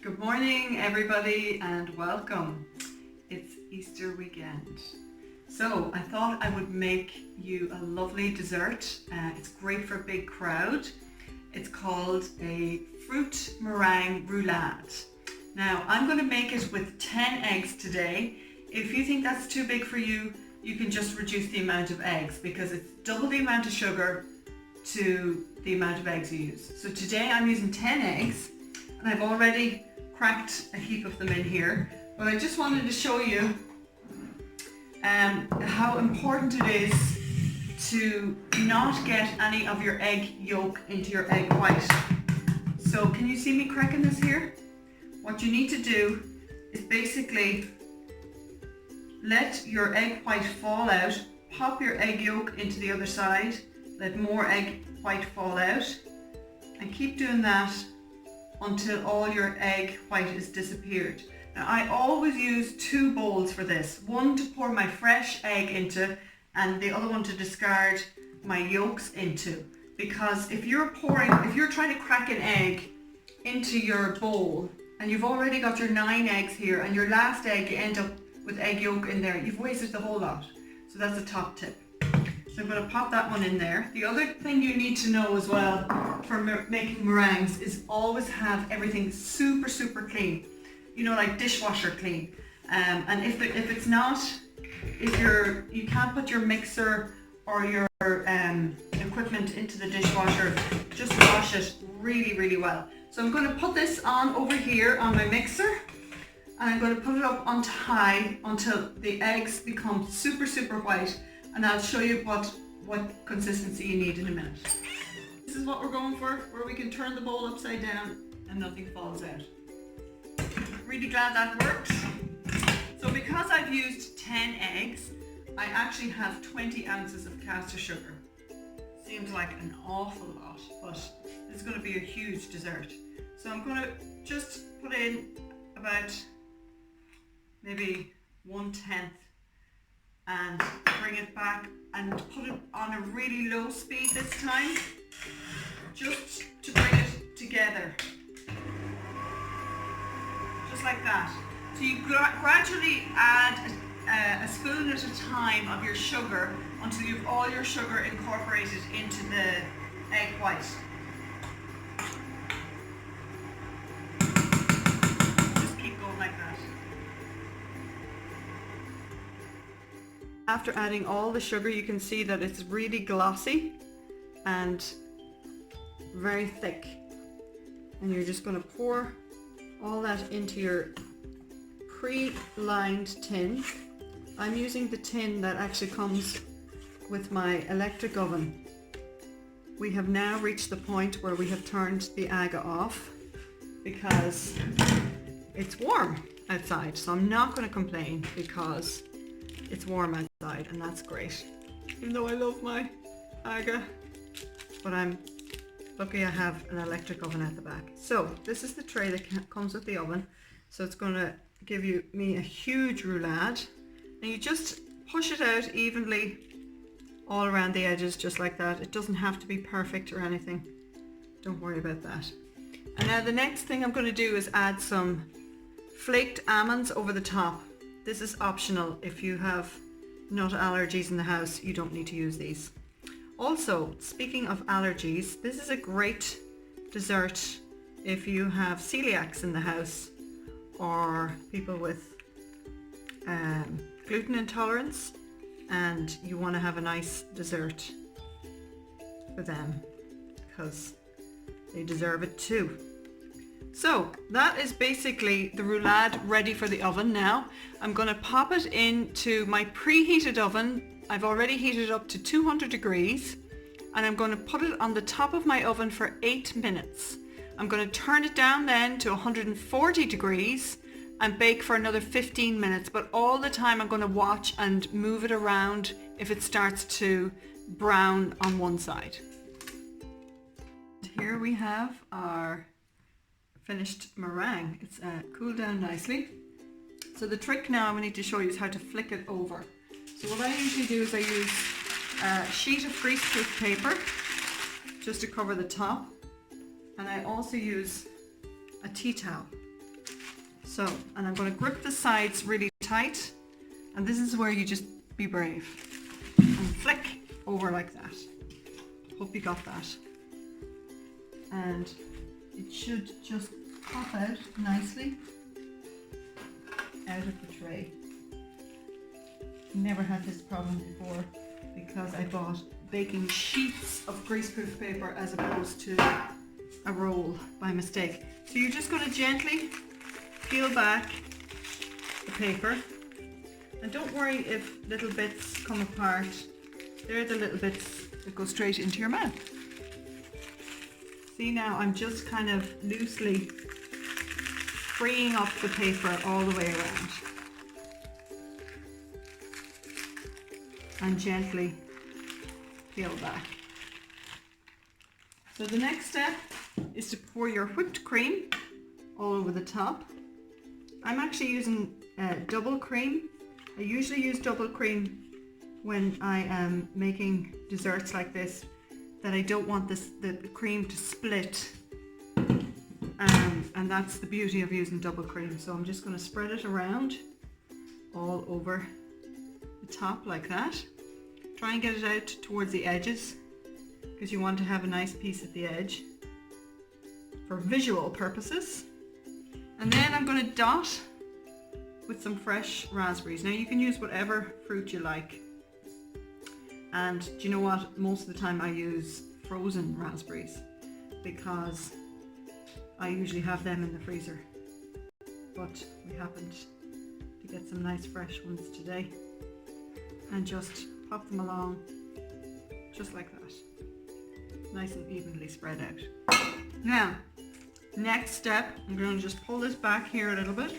Good morning everybody and welcome. It's Easter weekend. So I thought I would make you a lovely dessert. It's great for a big crowd. It's called a fruit meringue roulade. Now I'm going to make it with 10 eggs today. If you think that's too big for you, you can just reduce the amount of eggs because it's double the amount of sugar to the amount of eggs you use. So today I'm using 10 eggs and I've already cracked a heap of them in here, but I just wanted to show you how important it is to not get any of your egg yolk into your egg white. So can you see me cracking this here? What you need to do is basically let your egg white fall out, pop your egg yolk into the other side, let more egg white fall out, and keep doing that until all your egg white is disappeared. Now I always use 2 bowls for this, one to pour my fresh egg into and the other one to discard my yolks into, because if you're trying to crack an egg into your bowl and you've already got your 9 eggs here and your last egg you end up with egg yolk in there, you've wasted the whole lot. So that's a top tip. So I'm going to pop that one in there. The other thing you need to know as well for making meringues is always have everything super clean. You know, like dishwasher clean. And if it's not, you can't put your mixer or your equipment into the dishwasher, just wash it really well. So I'm going to put this on over here on my mixer and I'm going to put it up on high until the eggs become super white. And I'll show you what consistency you need in a minute. This is what we're going for, where we can turn the bowl upside down and nothing falls out. Really glad that worked. So because I've used 10 eggs, I actually have 20 ounces of caster sugar. Seems like an awful lot, but this is going to be a huge dessert. So I'm going to just put in about maybe 1/10 and bring it back and put it on a really low speed this time, just to bring it together, just like that. So you gradually add a spoon at a time of your sugar until you've all your sugar incorporated into the egg white. Just keep going like that. After adding all the sugar, you can see that it's really glossy and very thick. And you're just going to pour all that into your pre-lined tin. I'm using the tin that actually comes with my electric oven. We have now reached the point where we have turned the aga off because it's warm outside. So I'm not going to complain because it's warm outside and that's great. Even though I love my aga, but I'm lucky I have an electric oven at the back. So this is the tray that comes with the oven. So it's going to give me a huge roulade. And you just push it out evenly all around the edges just like that. It doesn't have to be perfect or anything. Don't worry about that. And now the next thing I'm going to do is add some flaked almonds over the top. This is optional. If you have nut allergies in the house, you don't need to use these. Also, speaking of allergies, this is a great dessert if you have celiacs in the house or people with gluten intolerance and you want to have a nice dessert for them because they deserve it too. So that is basically the roulade ready for the oven now. I'm going to pop it into my preheated oven. I've already heated it up to 200 degrees and I'm going to put it on the top of my oven for 8 minutes. I'm going to turn it down then to 140 degrees and bake for another 15 minutes, but all the time I'm going to watch and move it around if it starts to brown on one side. Here we have our finished meringue. It's cooled down nicely. So the trick now I need to show you is how to flick it over. So what I usually do is I use a sheet of greaseproof paper just to cover the top, and I also use a tea towel. So, and I'm going to grip the sides really tight, and this is where you just be brave and flick over like that. Hope you got that. And it should just pop out nicely out of the tray. Never had this problem before because I bought baking sheets of greaseproof paper as opposed to a roll by mistake. So you're just going to gently peel back the paper, and don't worry if little bits come apart. They're the little bits that go straight into your mouth. See, now I'm just kind of loosely freeing up the paper all the way around and gently peel back. So the next step is to pour your whipped cream all over the top. I'm actually using double cream. I usually use double cream when I am making desserts like this, that I don't want the cream to split, and that's the beauty of using double cream. So I'm just going to spread it around all over the top like that. Try and get it out towards the edges because you want to have a nice piece at the edge for visual purposes. And then I'm going to dot with some fresh raspberries. Now you can use whatever fruit you like. And do you know what? Most of the time I use frozen raspberries because I usually have them in the freezer. But we happened to get some nice fresh ones today. And just pop them along just like that. Nice and evenly spread out. Now, next step, I'm going to just pull this back here a little bit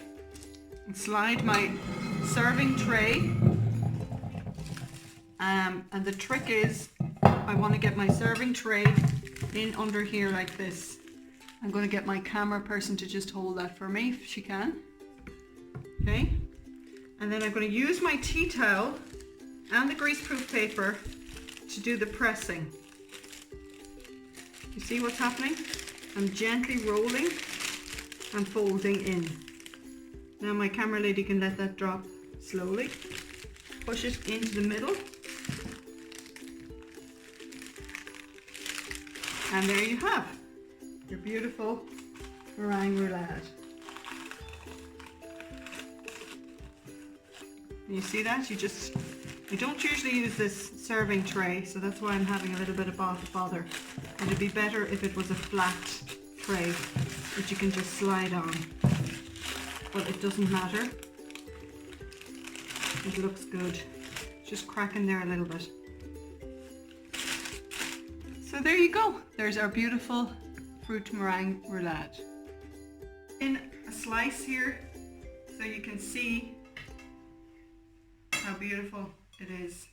and slide my serving tray. And the trick is, I want to get my serving tray in under here like this. I'm going to get my camera person to just hold that for me if she can. Okay. And then I'm going to use my tea towel and the greaseproof paper to do the pressing. You see what's happening? I'm gently rolling and folding in. Now my camera lady can let that drop slowly. Push it into the middle. And there you have your beautiful meringue roulade. You see that? You don't usually use this serving tray, so that's why I'm having a little bit of bother. And it'd be better if it was a flat tray that you can just slide on. But it doesn't matter. It looks good. Just cracking there a little bit. So there you go. There's our beautiful fruit meringue roulade. In a slice here so you can see how beautiful it is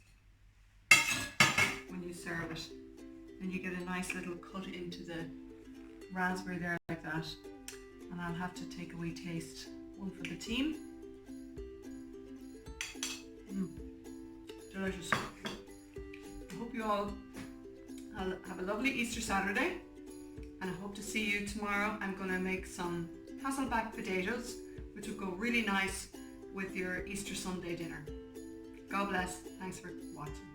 when you serve it. And you get a nice little cut into the raspberry there like that. And I'll have to take a wee taste. One for the team. Delicious. I hope you all have a lovely Easter Saturday, and I hope to see you tomorrow. I'm going to make some Hasselback potatoes, which will go really nice with your Easter Sunday dinner. God bless. Thanks for watching.